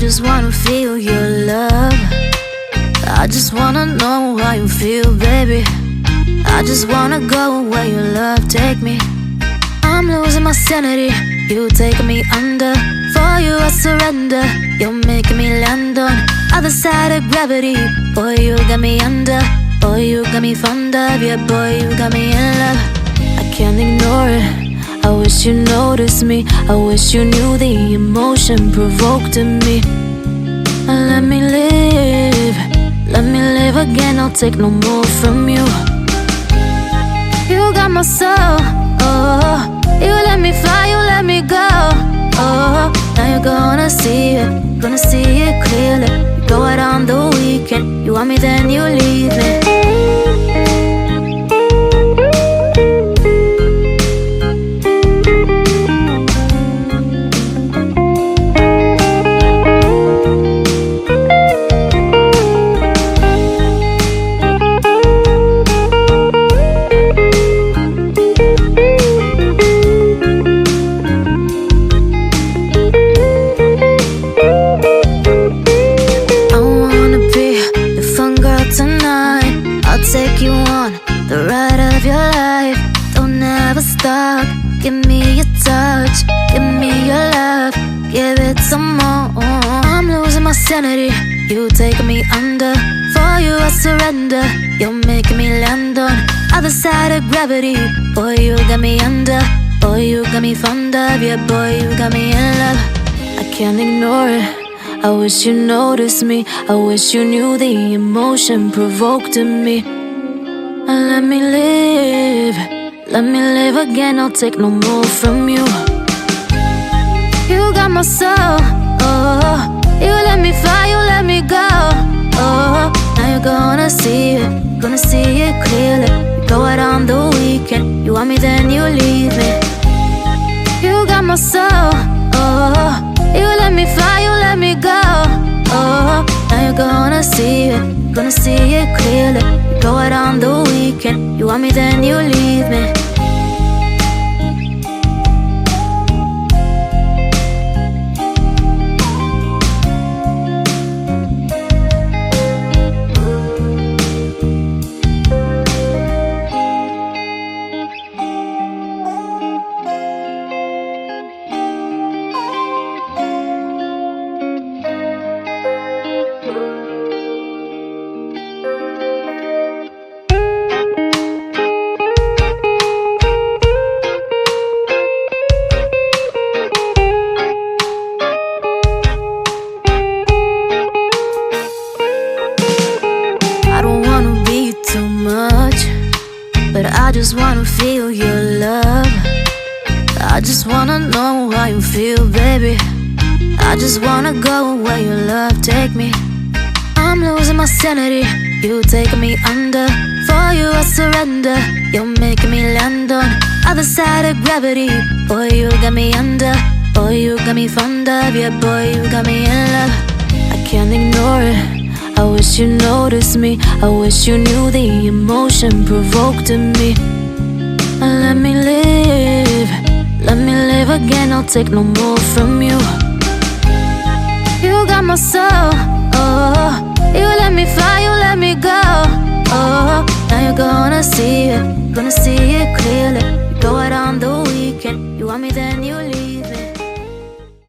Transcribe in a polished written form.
just wanna feel your love. I just wanna know how you feel, baby. I just wanna go where your love take me. I'm losing my sanity, you taking me under. For you I surrender, you're making me land on other side of gravity. Boy, you got me under. Boy, you got me fond of. Yeah, boy, you got me in love. I can't ignore it. I wish you noticed me. I wish you knew the emotion provoked in me. Let me live. Let me live again. I'll take no more from you. You got my soul. Oh, you let me fly, you let me go. Oh, now you're gonna see it clearly. You go out on the weekend. You want me, then you leave me. Take you on the ride of your life. Don't ever stop. Give me your touch, give me your love, give it some more. I'm losing my sanity, you taking me under. For you I surrender, you're making me land on other side of gravity. Boy, you got me under. Boy, you got me fond of. Yeah, boy, you got me in love. I can't ignore it. I wish you noticed me. I wish you knew the emotion provoked in me. Let me live. Let me live again. I'll take no more from you. You got my soul. Oh, you let me fly, you let me go. Oh, now you're gonna see it clearly. You go out on the weekend. You want me, then you leave me. You got my soul. Oh, you let me fly, you let me go. Oh, now you're gonna see it clearly. You go out on the weekend. You want me, then you leave me. But I just wanna feel your love. I just wanna know how you feel, baby. I just wanna go where your love take me. I'm losing my sanity, you taking me under. For you I surrender, you're making me land on other side of gravity. Boy, you got me under. Boy, you got me fond of. Yeah, boy, you got me in love. I can't ignore it. I wish you noticed me. I wish you knew the emotion provoked in me. Let me live. Let me live again. I'll take no more from you. You got my soul. Oh, you let me fly, you let me go. Oh, now you're gonna see it clearly. You go out on the weekend. You want me, then you